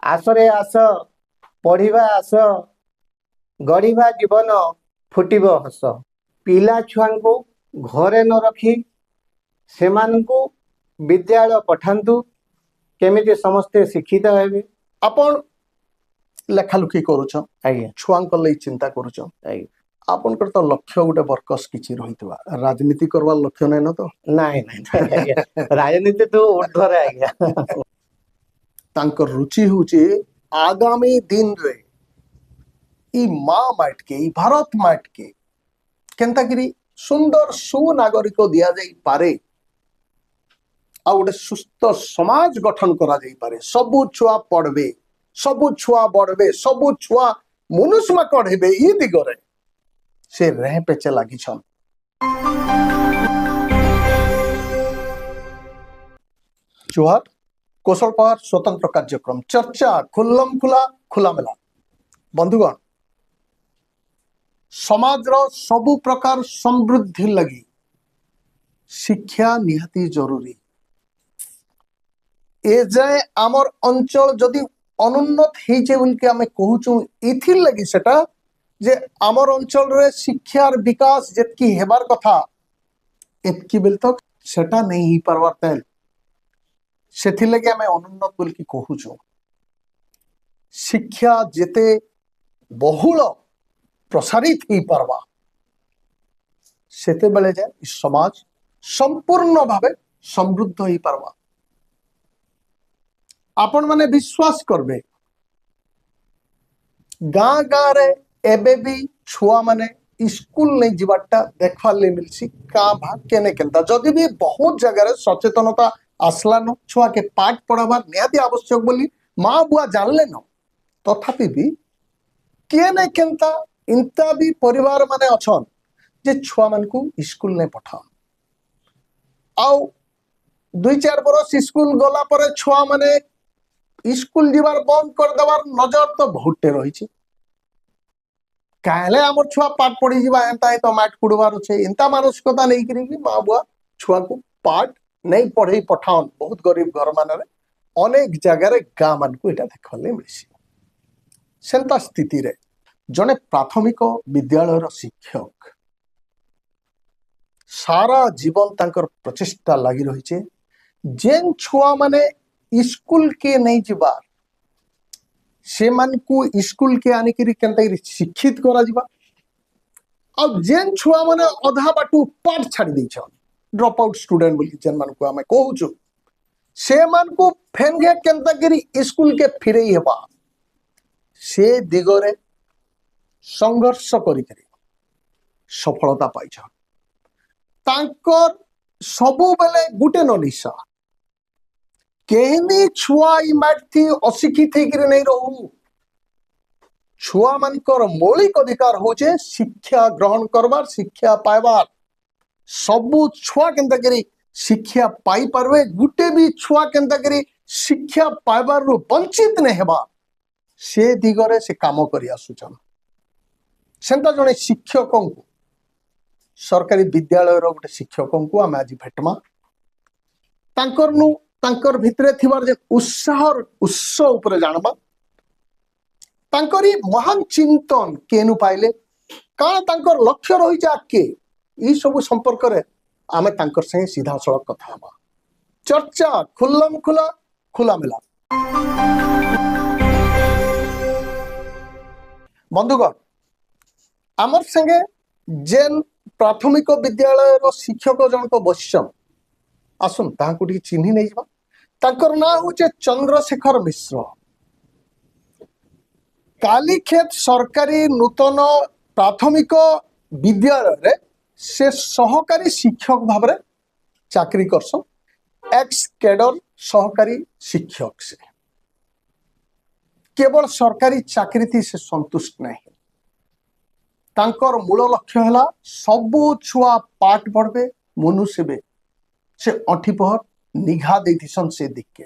आसरे आस पढ़िबा आस गढ़िबा जीवन फुटिब हस पिला छुआ को घरे न रखी सेमानंकु विद्यालय पठांतु केमिति समस्ते शिक्षित हेबे। आपण लेखालुखी करूछ आज्ञा छुआंक लई चिंता करूछ आज्ञा आपनकर तो लक्ष्य गोटे बरकस किछि रहितबा राजनीति करवार लक्ष्य नै न तो नाଇଁ ନାଇଁ ଆଜ୍ଞା ରାଜନୀତି ତ ऊर्ध्वरे आज्ञा तांकर रुचि होची आगामी दिन रे ई माँ माट के ई भारत माट के केंतागिरी सुंदर सुनागरिक दिया जाई पारे आ गोटे सुस्थ समाज गठन करा जाई पारे सबु छुआ पढ़बे सबु छुआ बढ़बे सबु छुआ मनुष्य कढ़ेबे ई दिगरे से रेह पेचे लागी छन। जोहार कौशल पहाड़ स्वतंत्र कार्यक्रम चर्चा खुल्लम खुला खुलामेला बंधुगण समाज रो सबु प्रकार समृद्धि लगी शिक्षा निहाती जरूरी ए जाए आमर अंचल जदि अनुन्नत होइचे बोलके आमे कहूचु इथिर लगी सेटा जे आमर अंचल रे शिक्षार विकास जेतकी हेबार कथा एतकी बेल तक सेटा नहीं ही पारबार तेल सेथि लगे आमे अनुन्नत बोलकी कहूचु शिक्षा जेते बहुल प्रसारित ही पारबा सेते बेले जे समाज संपूर्ण भावे समृद्ध ही पारबा। आपण माने विश्वास करबे गाँ गाँ रे एबे भी छुआ माने स्कूल नहीं जीवाटा देखवार ले मिलसी का भा केने केनता जदि भी बहुत जगह रे सचेतनता आसलान छुआ के पाठ पढ़ाबार निहाती आवश्यक बोली माँ बुआ जानले न तथापि भी केने केनता इंता भी परिवार माने अछन जे छुआ मान को स्कूल नहीं पठा आउ 2-4 बरस स्कूल गला परे छुआ माने स्कूल जीवार बंद कर देवार नजर तो बहुते रही कहले आम छुआ पाठ पढ़ी जीवा एंता तो माट कुड़बार अच्छे इंता मानसिकता नहीं करी माँ बुआ छुआ को पाठ नहीं पढ़े पठाओन बहुत गरीब घर मान अनेक जगार गाँ मान को यहाँ देखने मिली सेंता स्थिति रे जने प्राथमिक विद्यालय शिक्षक सारा जीवन तांकर प्रचेष्टा लगी रही जेन छुआ माने स्कूल के नहीं जीवार से मान को स्कूल के आने के केनता शिक्षित करा जीवा और जेन छुआ माने अधा बाटू पाठ छाड़ी दैछन ड्रॉप आउट स्टूडेंट बोली जेन मान को हमें कहूछु से मान को फेनगे केनता करी स्कूल के फिरई हेबा से दिगरे संघर्ष करी सफलता पाइछ तांकर सबु बेले गुटे न निशा केहनी छुआ ई माटी अशिक्षित होकर नहीं रहू छुआ मानकर मौलिक अधिकार होचे शिक्षा ग्रहण करबार शिक्षा पाइबार सबु छुआ केनता करी शिक्षा पाई पारबे गुटे भी छुआ केनता करी शिक्षा पाइबार रु वंचित नहीं हेबा से दिगरे से काम करी आसुचन सेंता जने शिक्षकों को सरकारी विद्यालय रो गोटे शिक्षकों को आम आज भेटमा तांकर भितरे थिबार जे उत्साह उपरे जानबा तांकरी महान चिंतन केनु पाइले काना तांकर लक्ष्य रही जा के ई सब संपर्क रे आमे तांकर संगे सीधा सड़क कथा हबा चर्चा खुल्लम खुला खुला मिला बंधुगण आमर संगे जेन प्राथमिक विद्यालय रो शिक्षक जनक बसिछन आसुन ताहाकु टी चिन्ही नै जबा तांकर ना होचे चंद्रशेखर मिश्र कालीखेत सरकारी नूतन प्राथमिक विद्यालय रे से सहकारी शिक्षक भाव रे चाकरी करसन एक्स कैडर सहकारी शिक्षक से केवल सरकारी चाकरी थी से संतुष्ट नहीं तांकर मूल लक्ष्य है सबु छुआ पाठ पढ़बे मनुष्यबे से अठीपहर निघा देथिसन से दिख के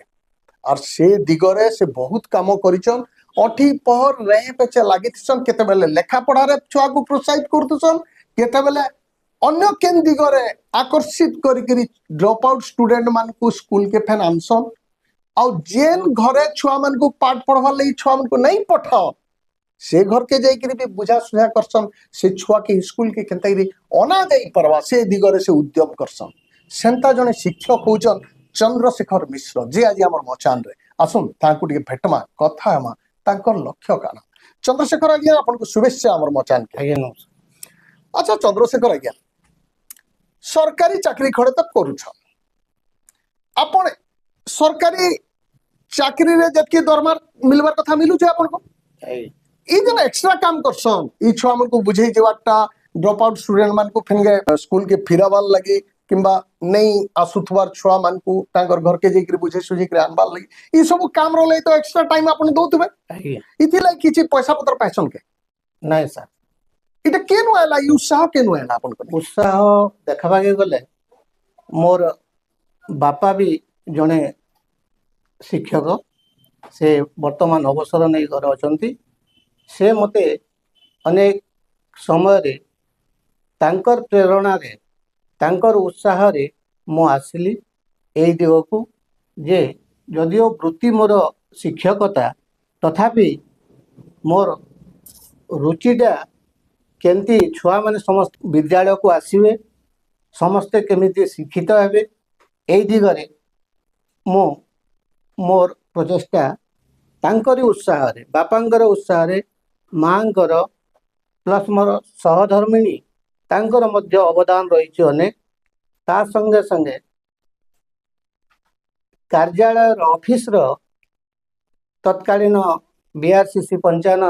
और से दिगरे से बहुत काम करिछन अठीपहर रहे पेचे लागिथिसन केते बेले लेखा पढ़ा रे छुआ को प्रोत्साहित करथुसन केते बेले अन्य केन दिगरे आकर्षित करी ड्रॉप आउट स्टूडेंट मान को स्कूल के फेन आनसन ଆଉ ଯେନ୍ ଘରେ ଛୁଆ ମାନଙ୍କୁ ପାଠ ପଢବାର ଲାଗି ଛୁଆ ମାନଙ୍କୁ नहीं ପଠାଅ ସେ घर के ଯାଇକିରି ବି ବୁଝା ସୁଝା କରସନ୍ ସେ ଛୁଆ के स्कूल के केनतागिरी अना जाई परवा से दिगरे से उद्यम करसନ୍ सेंता जने शिक्षक होचन चंद्रशेखर मिश्र जे आज हमर मचान रे आसुन तांकु टिके भेटमा कथा हमा तांकर लक्ष्य काना चंद्रशेखर आज्ञा आपनको शुभेच्छा हमर मचान के ଆଜ୍ଞା ନମସ୍କାର। अच्छा चंद्रशेखर आज्ञा सरकारी चाकरी खड़े तो करूछ आपण सरकारी चाकरी रे जतके दरमार मिलबार कथा मिलु छै आपनको ଆଜ୍ଞା ई जन एक्स्ट्रा काम करसन ई छुआ मन को बुझे जेवाटा ड्रॉप आउट स्टूडेंट मान को फिनगे स्कूल के फिराबार लगे किंबा नहीं आसुथवार छुआ मान को तांकर घर के जेकरी बुझे सुझे के आनबार लगे ई सब काम रोले तो एक्स्ट्रा टाइम आपण दोतबे ଆଜ୍ଞା इथि लाई किछि पैसा पत्र पाइसन के ନାଇଁ ସାର୍ इटा केनु आला ई उत्साह केनु आला आपण को ଉତ୍ସାହ ଦେଖବାକେ ଗଲେ ମୋର ବାପା ବି ଜଣେ ଶିକ୍ଷକ ସେ ବର୍ତ୍ତମାନ ଅବସର ନେଇ ଘରେ ଅଛନ୍ତି ସେ ମୋତେ ଅନେକ ସମୟରେ ତାଙ୍କର ପ୍ରେରଣାରେ ତାଙ୍କର ଉତ୍ସାହରେ ମୁଁ ଆସିଲି ଏଇ ଦିଗକୁ ଯେ ଯଦିଓ ବୃତ୍ତି ମୋର ଶିକ୍ଷକତା ତଥାପି ମୋର ରୁଚିଟା କେମିତି ଛୁଆମାନେ ସମସ୍ତେ ବିଦ୍ୟାଳୟକୁ ଆସିବେ ସମସ୍ତେ କେମିତି ଶିକ୍ଷିତ ହେବେ ଏଇ ଦିଗରେ ମୁଁ ମୋର ପ୍ରଚେଷ୍ଟା ତାଙ୍କରି ଉତ୍ସାହରେ ବାପାଙ୍କର ଉତ୍ସାହରେ ମାଙ୍କର ପ୍ଲସ୍ ମୋର ସହଧର୍ମିଣୀ ତାଙ୍କର ମଧ୍ୟ ଅବଦାନ ରହିଛି ଅନେକ ତା ସଙ୍ଗେ ସଙ୍ଗେ କାର୍ଯ୍ୟାଳୟର ଅଫିସର ତତ୍କାଳୀନ ବିଆରସିସି ପଞ୍ଚାନନ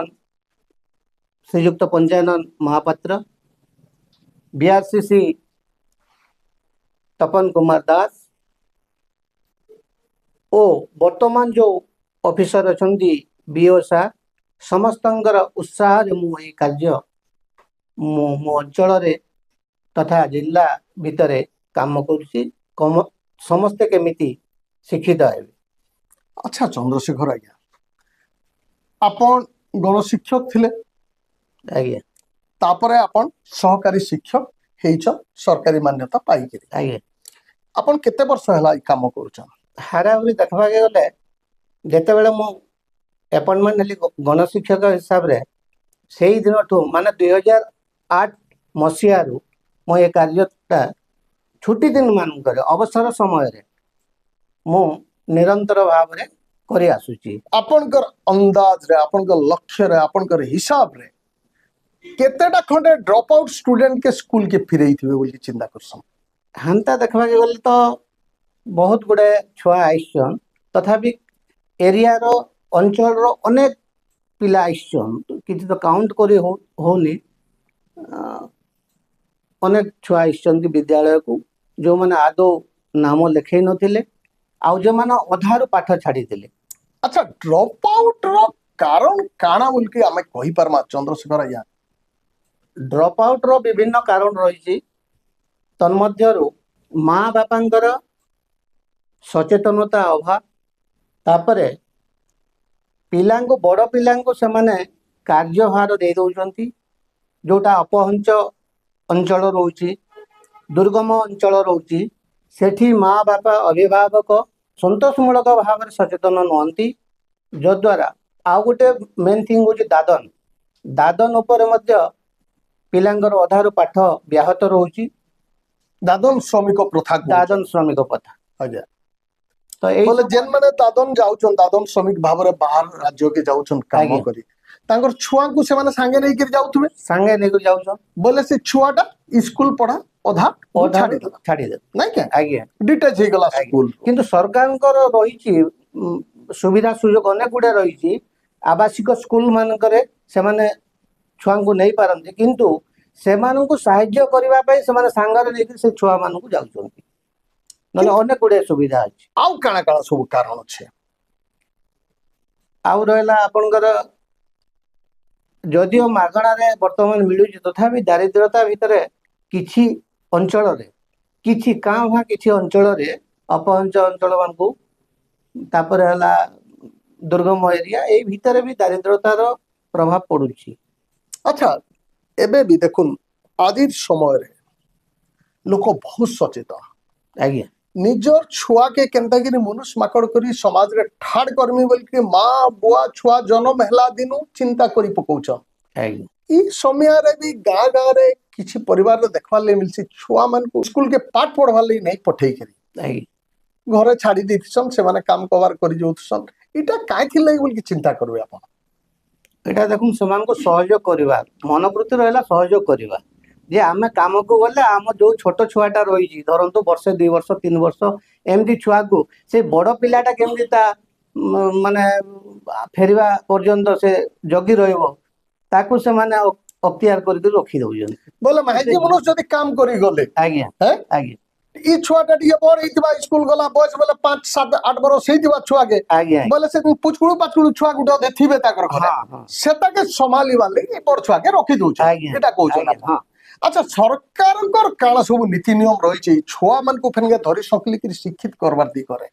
ଶ୍ରୀଯୁକ୍ତ ପଞ୍ଚାନନ ମହାପାତ୍ର ବିଆରସିସି ତପନ କୁମାର ଦାସ ଓ ବର୍ତ୍ତମାନ ଯେଉଁ ଅଫିସର ଅଛନ୍ତି ବିଓ ସାର୍ ସମସ୍ତଙ୍କର ଉତ୍ସାହରେ ମୁଁ ଏହି କାର୍ଯ୍ୟ ମୋ ଅଞ୍ଚଳରେ ତଥା ଜିଲ୍ଲା ଭିତରେ କାମ କରୁଛି ସମସ୍ତେ କେମିତି ଶିକ୍ଷିତ ହେବେ। अच्छा चंद्रशेखर आज्ञा आपण गणशिक्षक थिले ଆଜ୍ଞା तापरे आपण सहकारी शिक्षक हेइछ सरकारी मान्यता पाइकिरि ଆଜ୍ଞା आपण केते वर्ष हला ई काम करूछन ହାରାହାରି ଦେଖିବାକୁ ଗଲେ ଯେତେବେଳେ ମୁଁ ଆପଏଣ୍ଟମେଣ୍ଟ ହେଲି ଗଣଶିକ୍ଷକ ହିସାବରେ ସେଇ ଦିନଠୁ ମାନେ 2008 ମସିହାରୁ ମୁଁ ଏ କାର୍ଯ୍ୟଟା ଛୁଟି ଦିନ ମାନଙ୍କରେ ଅବସର ସମୟରେ ମୁଁ ନିରନ୍ତର ଭାବରେ କରି ଆସୁଛି। आपणकर अंदाज रे आपणकर लक्ष्य रे आपणकर हिसाब रे केतेटा खंडे ड्रॉप आउट स्टूडेंट के स्कूल के फिरई थिबे बोली चिंता करसन ହାନ୍ତା ଦେଖିବାକୁ ଗଲେ ତ ବହୁତ ଗୁଡ଼ାଏ ଛୁଆ ଆସିଛନ୍ ତଥାପି ଏରିଆର ଅଞ୍ଚଳର ଅନେକ ପିଲା ଆସିଛନ୍ କିଛି ତ କାଉଣ୍ଟ କରି ହଉନି ଅନେକ ଛୁଆ ଆସିଛନ୍ତି ବିଦ୍ୟାଳୟକୁ ଯେଉଁମାନେ ଆଦୌ ନାମ ଲେଖେଇ ନଥିଲେ ଆଉ ଯେଉଁମାନେ ଅଧାରୁ ପାଠ ଛାଡ଼ିଥିଲେ। अच्छा ड्रॉप आउट रो कारण काना बोल के हमें कहि परमा चंद्रशेखर आज्ञा ଡ୍ରପ୍ ଆଉଟ୍ର ବିଭିନ୍ନ କାରଣ ରହିଛି ତନ୍ମଧ୍ୟରୁ ମା ବାପାଙ୍କର ସଚେତନତା ଅଭାବ ତାପରେ ପିଲାଙ୍କୁ ବଡ଼ ପିଲାଙ୍କୁ ସେମାନେ କାର୍ଯ୍ୟଭାର ଦେଇ ଦେଉଛନ୍ତି ଯେଉଁଟା ଅପହଞ୍ଚ ଅଞ୍ଚଳ ରହୁଛି ଦୁର୍ଗମ ଅଞ୍ଚଳ ରହୁଛି ସେଠି ମା ବାପା ଅଭିଭାବକ ସନ୍ତୋଷମୂଳକ ଭାବରେ ସଚେତନ ନୁହନ୍ତି ଯଦ୍ୱାରା ଆଉ ଗୋଟେ ମେନ୍ ଥିଙ୍ଗ ହେଉଛି ଦାଦନ ଉପରେ ମଧ୍ୟ ପିଲାଙ୍କର ଅଧାରୁ ପାଠ ବ୍ୟାହତ ରହୁଛି दादन श्रमिक प्रथा ଦାଦନ ଶ୍ରମିକ ପ୍ରଥା आज्ञा ତ ଏଇ बोले जेन माने दादन जाउछन दादन श्रमिक भाबरे बाहर राज्य के जाउछन काम आज्ञा। करी तांकर छुआ को से माने संगे नहीं कर जाउथबे ସାଙ୍ଗେ ନେଇକି ଯାଉଛ बोले से छुआटा स्कूल पढ़ा ଅଧା ଛାଡ଼ି ଦେଲା ଛାଡ଼ିଦେବେ ନାଇଁ କି ଆଜ୍ଞା डिटैच ହେଇଗଲା ସ୍କୁଲ କିନ୍ତୁ ସରକାରଙ୍କର ରହିଛି ସୁବିଧା ସୁଯୋଗ ଅନେକ ଗୁଡ଼େ ରହିଛି ଆବାସିକ ସ୍କୁଲ ମାନଙ୍କରେ ସେମାନେ ଛୁଆଙ୍କୁ ନେଇପାରନ୍ତି କିନ୍ତୁ ସେମାନଙ୍କୁ ସାହାଯ୍ୟ କରିବା ପାଇଁ ସେମାନେ ସାଙ୍ଗରେ ନେଇକି ସେ ଛୁଆମାନଙ୍କୁ ଯାଉଛନ୍ତି ନହେଲେ ଅନେକ ଗୁଡ଼ିଏ ସୁବିଧା ଅଛି। ଆଉ କାଣା କାଣା ସବୁ କାରଣ ଅଛି ଆଉ ରହିଲା ଆପଣଙ୍କର ଯଦିଓ ମାଗଣାରେ ବର୍ତ୍ତମାନ ମିଳୁଛି ତଥାପି ଦାରିଦ୍ର୍ୟତା ଭିତରେ କିଛି ଅଞ୍ଚଳରେ କିଛି କାଁ ଭାଁ କିଛି ଅଞ୍ଚଳରେ ଅପହଞ୍ଚ ଅଞ୍ଚଳମାନଙ୍କୁ ତାପରେ ହେଲା ଦୁର୍ଗମ ଏରିଆ ଏଇ ଭିତରେ ବି ଦାରିଦ୍ର୍ୟତାର ପ୍ରଭାବ ପଡୁଛି। अच्छा एबे भी देखुन आजिर समय रे लोक बहुत सचेतन ଆଜ୍ଞା ନିଜର ଛୁଆକେ କେନ୍ତାକିରି ମନୁଷ ମାକଡ଼ କରି ସମାଜରେ ଠାଡ଼ କରମି ବୋଲିକି ମା ବୁଆ ଛୁଆ ଜନ୍ମ ହେଲା ଦିନୁ ଚିନ୍ତା କରି ପକଉଛନ୍। ଆଜ୍ଞା ଇ ସମୟରେ ବି ଗାଁ ଗାଁରେ କିଛି ପରିବାରରେ ଦେଖବାର୍ ଲାଗି ମିଲସି ଛୁଆ ମାନଙ୍କୁ ସ୍କୁଲ କେ ପାଠ ପଢବାର୍ ଲାଗି ନାଇଁ ପଠେଇକରି ଆଜ୍ଞା ଘରେ ଛାଡି ଦେଇଥିସନ୍ ସେମାନେ କାମ କବାର କରି ଯାଉଥିସନ୍। ଇଟା କାଇଁଥିର୍ ଲାଗି ବୋଲିକି ଚିନ୍ତା କରିବେ ଆପଣ? ଏଇଟା ଦେଖୁନ୍ ସେମାନଙ୍କୁ ସହଯୋଗ କରିବା ମନୋବୃତ୍ତି ରହିଲା ସହଯୋଗ କରିବା ଯେ ଆମେ କାମକୁ ଗଲେ ଆମ ଯୋଉ ଛୋଟ ଛୁଆଟା ରହିଛି ଧରନ୍ତୁ ବର୍ଷେ 2 ବର୍ଷ 3 ବର୍ଷ ଏମିତି ଛୁଆକୁ ସେ ବଡ ପିଲାଟା କେମିତି ତା ମାନେ ଫେରିବା ପର୍ଯ୍ୟନ୍ତ ସେ ଜଗି ରହିବ ତାକୁ ସେମାନେ ଅକ୍ତିଆର କରିକି ରଖି ଦଉଛନ୍ତି। ବୋଲେ ମାଇକି ମନୁଷ ଯଦି କାମ କରି ଗଲେ ଆଜ୍ଞା ହେଁ ଆଜ୍ଞା ଇ ଛୁଆଟା ଟିକେ ବଡ ହେଇଥିବା ସ୍କୁଲ ଗଲା ବୟସ ବୋଲେ 5 7 8 ବର୍ଷ ହେଇଥିବା ଛୁଆକେ ଆଜ୍ଞା ବୋଲେ ସେ ପୁଚକୁଳୁ ପାଚକୁଳୁ ଛୁଆ ଗୁଟେ ଅଧେ ଥିବେ ତାଙ୍କର ଘରେ ହଁ ହଁ ସେଟାକେ ସମ୍ଭାଳିବାର ଲାଗି ଏ ବଡ ଛୁଆକେ ରଖି ଦଉଛନ୍ ଆଜ୍ଞା ଏଟା କହୁଛନ୍ ଆଜ୍ଞା ଆପଣ। ହଁ ଆଚ୍ଛା ସରକାରଙ୍କର କାଣା ସବୁ ନୀତି ନିୟମ ରହିଛି ଛୁଆ ମାନଙ୍କୁ ଫେନକେ ଧରି ସକଲିକିରି ଶିକ୍ଷିତ କରବାର ଦିଗରେ?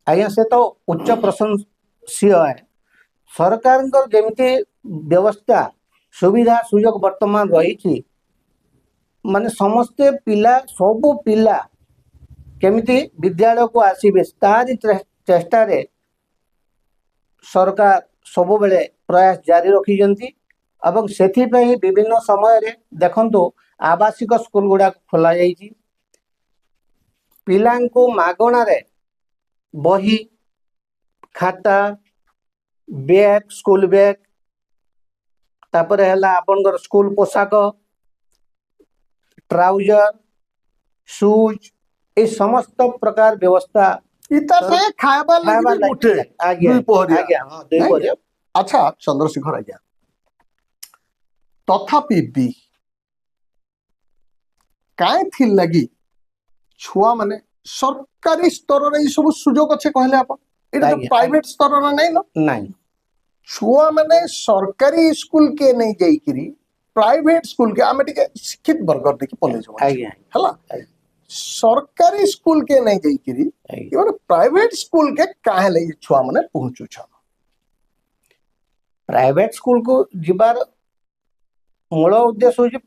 ଆଜ୍ଞା ସେ ତ ଉଚ୍ଚ ପ୍ରଶଂସୀୟ ସରକାରଙ୍କର ଯେମିତି ବ୍ୟବସ୍ଥା ସୁବିଧା ସୁଯୋଗ ବର୍ତ୍ତମାନ ରହିଛି ମାନେ ସମସ୍ତେ ପିଲା ସବୁ ପିଲା କେମିତି ବିଦ୍ୟାଳୟକୁ ଆସିବେ ତାରି ଚେଷ୍ଟାରେ ସରକାର ସବୁବେଳେ ପ୍ରୟାସ ଜାରି ରଖିଛନ୍ତି ଏବଂ ସେଥିପାଇଁ ବିଭିନ୍ନ ସମୟରେ ଦେଖନ୍ତୁ ଆବାସିକ ସ୍କୁଲ ଗୁଡାକ ଖୋଲା ଯାଇଛି ପିଲାଙ୍କୁ ମାଗଣାରେ ବହି ଖାତା ବ୍ୟାଗ ସ୍କୁଲ ବ୍ୟାଗ ତାପରେ ହେଲା ଆପଣଙ୍କର ସ୍କୁଲ ପୋଷାକ ट्राउजर सुज ये समस्त प्रकार व्यवस्था इता से खायबार लगी भी मुठे आज्ञा दुई पहरिया आज्ञा हाँ दुई नहीं? पहरिया अच्छा चंद्रशेखर आज्ञा तथापि भी काहे थी लगी छुआ माने सरकारी स्तर रे सब सुजोग अच्छे कहले आप एटा तो आज्ञा, प्राइवेट स्तर रे नहीं ना नहीं छुआ माने सरकारी स्कूल के नहीं जाइकरी प्राइवेट स्कूल के आमे टिके शिक्षित वर्ग देखि पले जो आज्ञा हला आज्ञा सरकारी स्कूल के नहीं जाइकरी आज्ञा इवन प्राइवेट स्कूल के काहे ले छुआ माने पहुंचु छ? प्राइवेट स्कूल को जिबार मूल उद्देश्य होची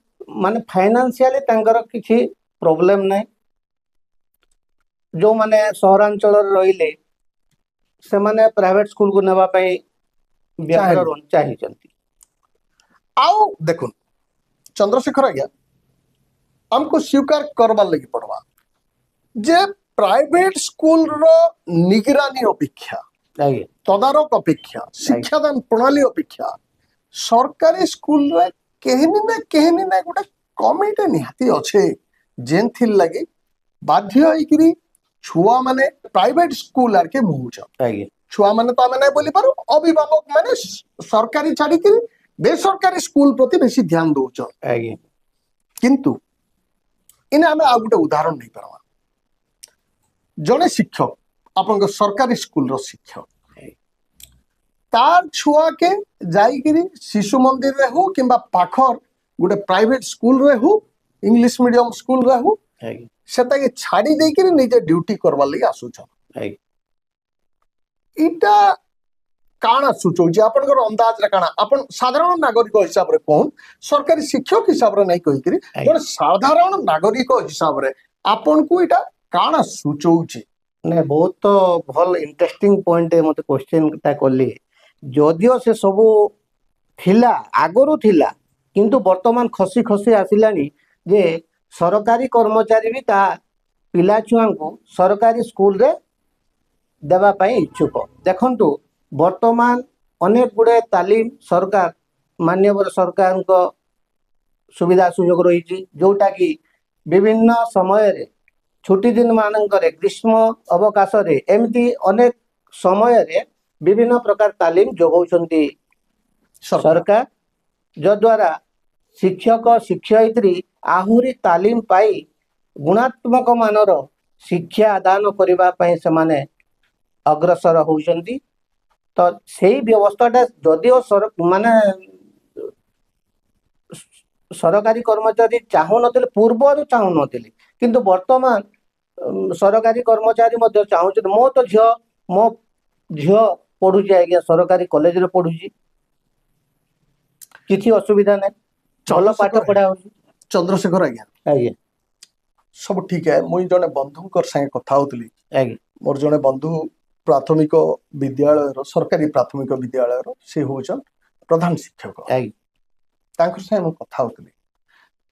माने फाइनेंशियली तांकर किछि प्रॉब्लम नहीं जो माने सहरांचल रहिले से माने प्राइवेट स्कूल को नेबा पई व्यग्र चाहिए आओ देखो चंद्रशेखर आज्ञा हमको स्वीकार करबार लगी पड़वा जे प्राइवेट स्कूल रो निगरानी अपेक्षा आज्ञा तदारक अपेक्षा शिक्षादान प्रणाली अपेक्षा सरकारी स्कूल रे केहनी ना गोटे कमिटी निहाती अच्छे जेन थिर लगी बाध्य होइकरी छुआ माने प्राइवेट स्कूल आर के मुहुच आज्ञा छुआ माने तो आमे नहीं बोली पारू अभिभावक माने सरकारी छाड़िकरी बेसरकारी स्कूल प्रति बेसी ध्यान दौच आज्ञा किंतु इने आमे आ गोटे उदाहरण नहीं पारवा जने शिक्षक अपन सरकारी स्कूल रो शिक्षक तार छुआ के जाइकरी शिशु मंदिर रे हो किंबा पाखर गोटे प्राइवेट स्कूल रे हो इंग्लिश मीडियम स्कूल रे हो आज्ञा सेटा के छाड़ी देकरी निजे ड्यूटी करवा लगी आसुछ आज्ञा इटा काना सूचौची आपनकर अंदाज रे काना अपन साधारण नागरिक हिसाब रे कोन सरकारी शिक्षक हिसाब रे नहीं कहि करी जने साधारण नागरिक हिसाब रे आपन को इटा काना सूचौची? ने बहुत तो भल इंटरेस्टिंग पॉइंट मते क्वेश्चन ता करली जदियो से सब थिला आगरु थिला किंतु वर्तमान खसी खसी आसिलानी जे सरकारी कर्मचारी भी ता पिला छुआ को सरकारी स्कूल रे देवा पाई इच्छुक देखंतु वर्तमान अनेक गुड़े तालीम सरकार मान्यवर सरकार को सुविधा सुजोग रही जोटा कि विभिन्न समय रे छुट्टी दिन मानकर ग्रीष्म अवकाश रे एमती अनेक समय रे विभिन्न प्रकार तालीम जोगौछंती सरकार जद्वारा शिक्षक शिक्षयित्री आहुरी तालीम पाई गुणात्मक मानर शिक्षा आदान करबा पई समाने अग्रसर होउछंती तो सेही व्यवस्थाटा जदिओ माने सरकारी कर्मचारी चाहू नथिले पूर्वरु चाहू नथिले किंतु वर्तमान सरकारी कर्मचारी मध्य चाहूछन मो झियो पढ़ुची आज्ञा सरकारी कॉलेज रे पढ़ुची किछि असुविधा नै चलो पाठ पढ़ा होची चंद्रशेखर आज्ञा आज्ञा सब ठीक है मुई जने बंधुकर संगे कथा होतली आज्ञा मोर जने बंधु प्राथमिक विद्यालय सरकारी प्राथमिक विद्यालय से होचन प्रधान शिक्षक आज्ञा तांकर संगे मु कथा होतली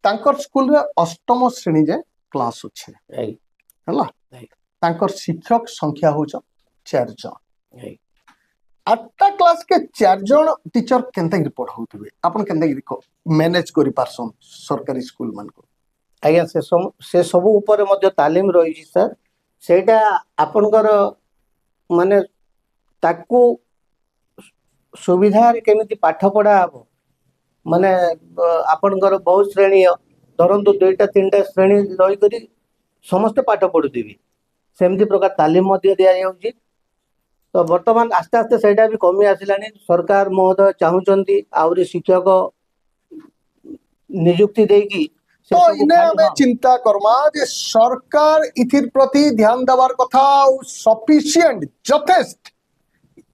तांकर स्कूल रे अष्टम श्रेणी जे क्लास अछि आज्ञा हला तांकर शिक्षक संख्या होचन 4 जन आज्ञा 8टा क्लास के 4 जन टीचर केनता गिरी पढ़ाउतबे अपन केनता गिरी मैनेज करि पारसन सरकारी स्कूल मान को आज्ञा से सब ऊपर मध्य तालीम रही सर सेटा आपनकर माने ताकू सुविधा केमिति पाठ पढ़ा हबो माने आपनकर बहुत श्रेणी धरंतु 2टा 3टा श्रेणी रही करी समस्त पाठ पढ़ुथिबी सेमती प्रकार तालीम मध्य दिया जाउची तो वर्तमान आस्ते आस्ते सेटा भी कमी आसिलानी सरकार महोदय चाहुचंती आउरी शिक्षक नियुक्ति देगी से तो सबु इने खाली- हमें चिंता करमा जे सरकार इथिर प्रति ध्यान देवार कथा सफिशिएंट जथेष्ट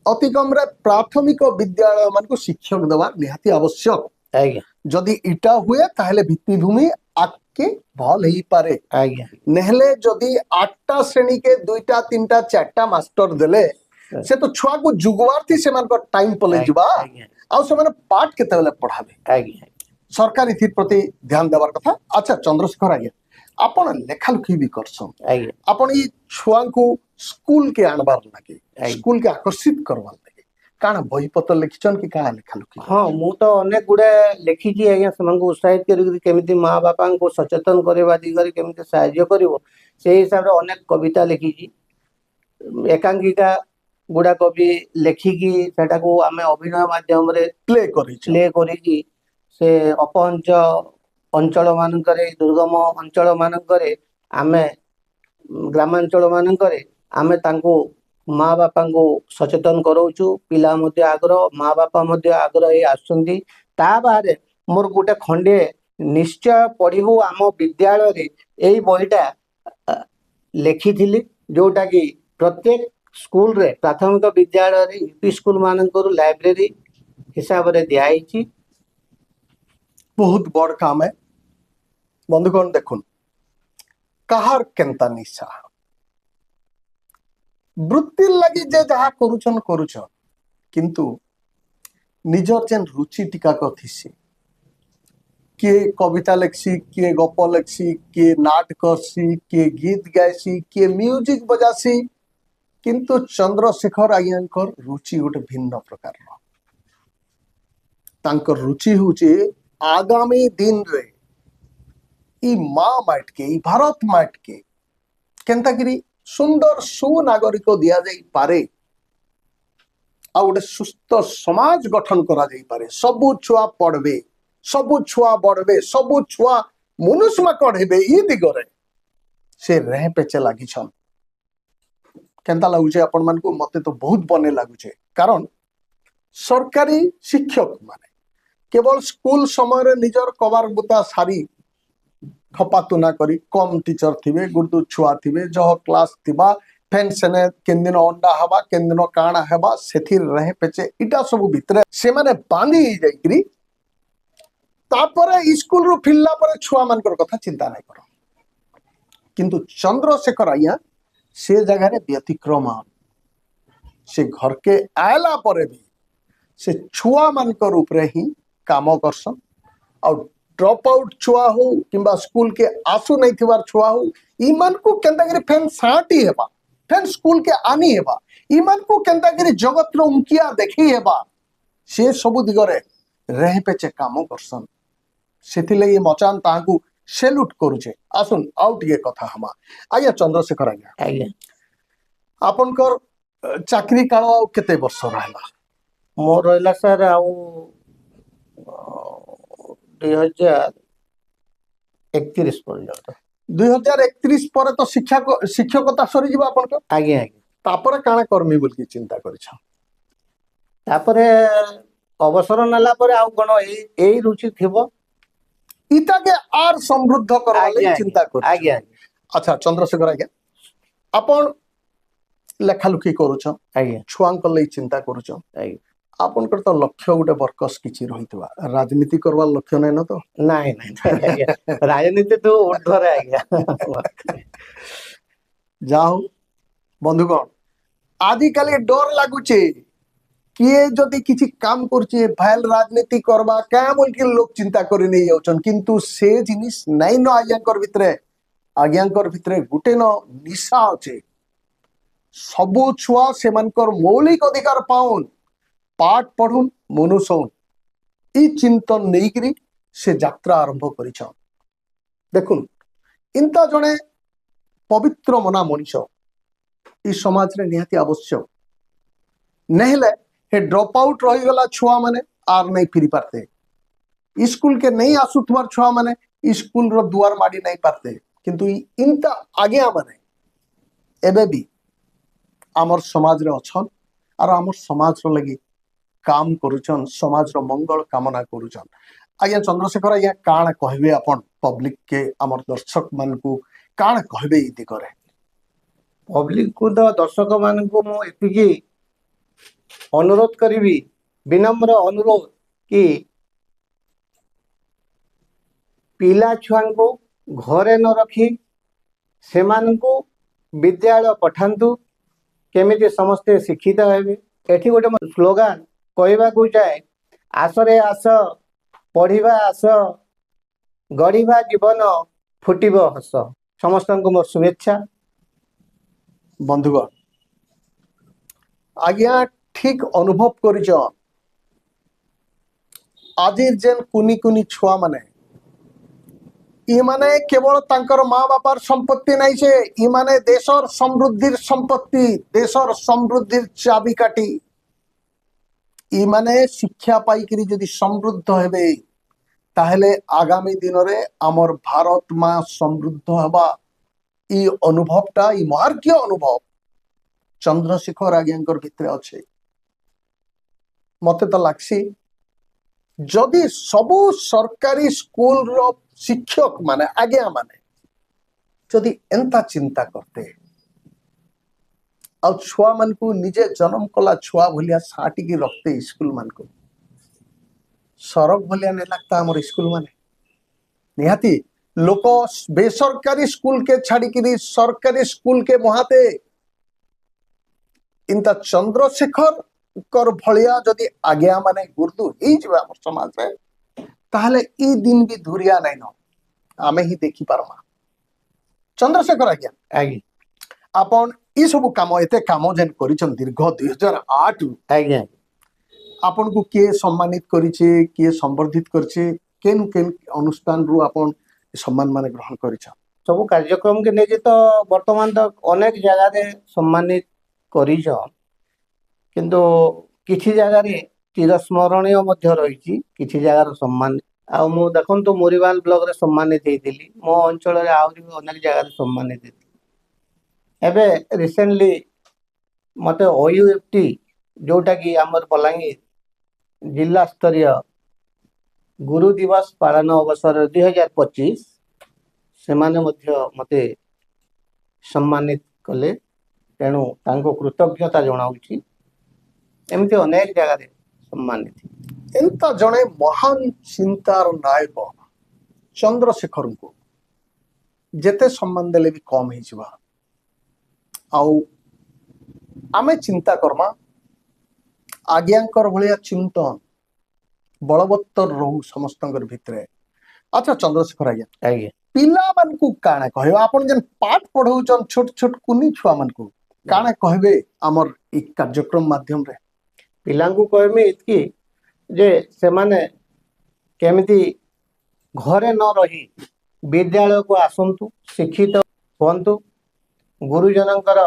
अति कम रे प्राथमिक विद्यालय मान को शिक्षक देवार निहाती आवश्यक आज्ञा जदि इटा हुए ताहले भित्तिभूमि आके भल ही पारे आज्ञा नेहले जदि 8टा श्रेणी के 2टा 3टा 4टा मास्टर देले से तो छुआ को जुगवार थी से मान को टाइम पले जिबा आज्ञा आ से माने पाठ केते बेले पढ़ाबे आज्ञा सरकार इथिर प्रति ध्यान देवार कथा अच्छा चंद्रशेखर आज्ञा आपण लेखालुखी भी करसन आज्ञा आपण ई छुआ को स्कूल के आनबार लागे आज्ञा। स्कूल के आकर्षित करवार लागे काना बही पत्र लिखिछन कि काना लेखालुखी हाँ मु तो अनेक गुड़े लिखिची आज्ञा सेमानकु उत्साहित करी केमिति माँ बापा को सचेतन करवा दिगरे केमिति सहाय्य करिवो से हिसाब रे अनेक कविता लिखिची एकांकिका गुड़ा कवि लेखिकी सेटाको आमे अभिनय माध्यम रे प्ले करिछ प्ले करिकी से अपहंच अंचल मानकरे दुर्गम अंचल मानकरे आमे ग्रामांचल मानकरे आमे तांको माँ बापा को सचेतन कराउछु पिला मध्य आग्रह माँ बापा मध्य आग्रह हे आसुंदी ता बारे मोर गोटे खंडे निश्चय पढ़िबु आम विद्यालय रे एई बहिटा लेखिथिली जोटा कि प्रत्येक स्कूल रे प्राथमिक विद्यालय रे यूपी स्कूल मानकर लाइब्रेरी हिसाब रे दियाइची बहुत बड़ काम है बंधुगण देखुन कहार केनता निशा वृत्ति लगी जे जहा करुछन किंतु निजर जेन रुचि टिका कथिसी किए कविता लेखसी किए गप लेखसी किए नाट करसी किए गीत गायसी किए म्यूजिक बजासी किंतु चंद्रशेखर आज्ञांकर रुचि गोटे भिन्न प्रकार तांकर रुचि होचे आगामी दिन रे ई माँ माट के ई भारत माट के केनतागिरी सुंदर सुनागरिक दिया जाई पारे आ गोटे सुस्थ समाज गठन करा जाई पारे सबु छुआ पढ़बे सबु छुआ बढ़बे सबु छुआ मनुष्य कढ़ेबे ई दिगरे से रह पेचे लागिछन केनता लागुचे आपण मान को मते तो बहुत बने लागुचे कारण सरकारी शिक्षक माने केवल स्कूल समय रे निजर कबार बुता सारी खपातुना करी कम टीचर थिबे गुर्दु छुआ थिबे जह क्लास थिबा फेन सेने केन दिन अंडा हवा केन दिन काणा हवा सेथिर रहे पेचे इटा सब भितरे से माने बांधी जाईकरी तापरे स्कूल रु फिरला परे छुआ मानकर कथा चिंता नहीं करो किंतु चंद्रशेखर आया से जगह रे व्यतिक्रम से घर के आयला परे भी से छुआ मानकर ऊपर ही काम करसन और ड्रॉप आउट छुआ हो किंबा स्कूल के आसु नहीं थिबार छुआ हो ईमान को केनतागिरी फेन साटी हेबा फेन स्कूल के आनी हेबा ईमान को केनतागिरी जगत रो उंकिया देखी हेबा से सब दिगरे रह पेचे काम करसन सेथिले ये मचान ताकू सेल्यूट करूचे आसुन आउट ये कथा हमा आया चंद्रशेखर आज्ञा आज्ञा आपनकर चाकरी काल आउ केते वर्ष रहला मोर रहिला सर आउ 2031 पर्यंत 2031 पर तो शिक्षकता सरी जीवा आपनकर आज्ञा आज्ञा तापर काना कर्मी बोल की चिंता करिछ तापरे अवसर नेला परे आउ कोन एई रुचि थिबो इटा के आर समृद्ध करवा आज्ञा ले चिंता कर आज्ञा अच्छा चंद्रशेखर आज्ञा आपण लेखालुखी करूछ आज्ञा छुआंक ले चिंता करूछ आज्ञा ଆପଣଙ୍କର ତ ଲକ୍ଷ୍ୟ ଗୋଟେ ବର୍କସ୍ କିଛି ରହିଥିବା ରାଜନୀତି କରବାର ଲକ୍ଷ୍ୟ ନାହିଁ ନା ତ ନାଇଁ ନାଇଁ ନାଇଁ ଆଜ୍ଞା, ରାଜନୀତି ତ ଉର୍ଦ୍ଧ୍ୱରେ ଆଜ୍ଞା। ଯାହା ହଉ ବନ୍ଧୁଗଣ ଆଜିକାଲି ଡର ଲାଗୁଛେ କିଏ ଯଦି କିଛି କାମ କରୁଛେ ଭାଇଲ ରାଜନୀତି করবা କାଁ ବୋଲିକି ଲୋକ ଚିନ୍ତା କରି ନେଇ ଯାଉଛନ୍ କିନ୍ତୁ ସେ ଜିନିଷ ନାଇଁ ନ ଆଜ୍ଞାଙ୍କର ଭିତରେ ଗୋଟେ ନ ନିଶା ଅଛେ ସବୁ ଛୁଆ ସେମାନଙ୍କର ମୌଳିକ ଅଧିକାର ପାଉନ୍ ପାଠ ପଢୁନ୍ ମନୁଷଉନ୍ ଇ ଚିନ୍ତନ ନେଇକିରି ସେ ଯାତ୍ରା ଆରମ୍ଭ କରିଛନ୍ ଦେଖୁନ୍ ଇନ୍ତା ଜଣେ ପବିତ୍ର ମନା ମଣିଷ ଇ ସମାଜରେ ନିହାତି ଆବଶ୍ୟକ ନେହେଲେ हे ड्रॉप आउट रहीगला छुआ माने आर नहीं फिरी पारते स्कूल के नहीं आसुथवार छुआ माने स्कूल रो दुआर माडी नहीं पारते किंतु इनता आगे माने एबे भी आमर समाज रे अछन आर आमर समाज रो लगी काम करूछन समाज रो मंगल कामना करूछन आज्ञा चंद्रशेखर आज्ञा काण कहबे अपन पब्लिक के आमर दर्शक मान को काण कहबे इति करे पब्लिक को तो दर्शक मान को मु एतिकी अनुरोध करी विनम्र अनुरोध कि पिला छुआ को घरे न रखी से विद्यालय पठातु केमिति समस्ते शिक्षित हेबे एठी गोटे स्लोगान कहवा को चाहे आसरे आस पढ़िबा आस गढ़िबा जीवन फुटिब हस समस्त को मोर शुभेच्छा बंधुगण आज्ञा ठीक अनुभव करिछन आज जेन कुनी कुनी छुआ माने इ माने केवल तांकर माँ बापार संपत्ति नहीं छे इ माने देशर समृद्धिर संपत्ति देशर समृद्धिर चाबिकाठी इ माने शिक्षा पाइकरी यदि समृद्ध हेबे ताहले आगामी दिन रे आमर भारत माँ समृद्ध हबा इ अनुभवटा इ मार्गीय अनुभव चंद्रशेखर आज्ञांकर भितरे अच्छे मते तो लागसी जदि सबु सरकारी स्कूल रो शिक्षक माने आज्ञा माने जदि एंता चिंता करते आ छुआ मन को निजे जन्म कला छुआ भलिया साटी की रखते स्कूल मान को सरक भलिया नहीं लगता हमर स्कूल माने निहाती लोक बेसरकारी स्कूल के छाड़ी की सरकारी स्कूल के मुहाते इंता चंद्रशेखर कर भलिया जदि आज्ञा माने गुरुदु ही जबा हमर समाज रे ताहले ई दिन भी धुरिया नहीं न आमे ही देखि पारमा चंद्रशेखर आज्ञा आज्ञा आपण ई सब काम एते काम जेन करिछन दीर्घ 2008 आज्ञा आपण को के सम्मानित करिछे के संवर्धित करछे केन केन अनुष्ठान रु आपण सम्मान माने ग्रहण करिछन सब कार्यक्रम के नेजे तो वर्तमान तक अनेक जगह रे सम्मानित करिछन किंतु किछि जगह रे चिरस्मरणीय मध्य रही किछि जगह सम्मान आ मु देखंतु मोरीबाल ब्लॉक रे सम्मानित हेतिली मो अंचल रे आउरी अनेक जगह रे सम्मानित हेतिली एबे रिसेंटली मते ओयूएफटी जोटा कि हमर बलांगीर जिला स्तरीय गुरु दिवस पालन अवसर 2025 से माने मध्य मते सम्मानित कले तेणु तांको कृतज्ञता जनाऊची एमती अनेक जगह रे सम्मानित एंता जने महान चिंतार नायक चंद्रशेखर को जेते सम्मान देले भी कम ही जिबा आउ आमे चिंता करमा आज्ञांकर भलिया चिंतन बलवत्तर रहू समस्तंकर भितरे अच्छा चंद्रशेखर आज्ञा आज्ञा पिला मन को काना कहबे आपण जन पाठ पढौचन छोट छोट कुनी छुआ मन को काना कहबे हमर ई कार्यक्रम माध्यम रे पिला को कहमी इतकी जे से माने केमिति घरे न रही विद्यालय को आसंतु शिक्षित होंतु गुरुजनकर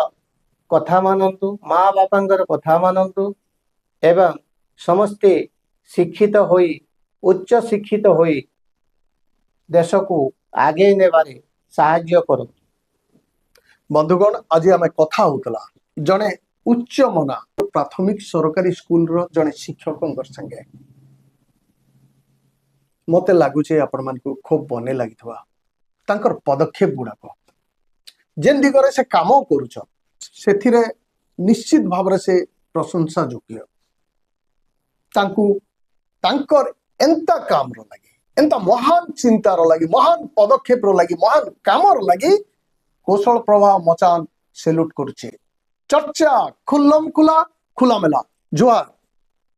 कथा मानंतु माँ बापांकर कथा मानंतु एवं समस्ते शिक्षित होई उच्च शिक्षित होई देश को आगे नेबारे साहाय्य करो बंधुगण आज आम कथा होतला जने उच्च मना प्राथमिक सरकारी स्कूल रो जने शिक्षक संगे मते लागुचे आपण मान को खूब बने लागिथवा तांकर पदक्षेप गुड़ाक जेन दिगरे से काम करूछ सेथिरे निश्चित भाव से प्रशंसा योग्य ତାଙ୍କୁ ତାଙ୍କର ଏନ୍ତା କାମର ଲାଗି ଏନ୍ତା ମହାନ ଚିନ୍ତାର ଲାଗି ମହାନ ପଦକ୍ଷେପର ଲାଗି ମହାନ କାମର ଲାଗି କୌଶଳ ପ୍ରଭା ମଚାନ ସେଲ୍ୟୁଟ କରୁଛେ। ଚର୍ଚ୍ଚା ଖୁଲ୍ଲମ ଖୁଲା ଖୁଲାମେଲା ଜୁହାର।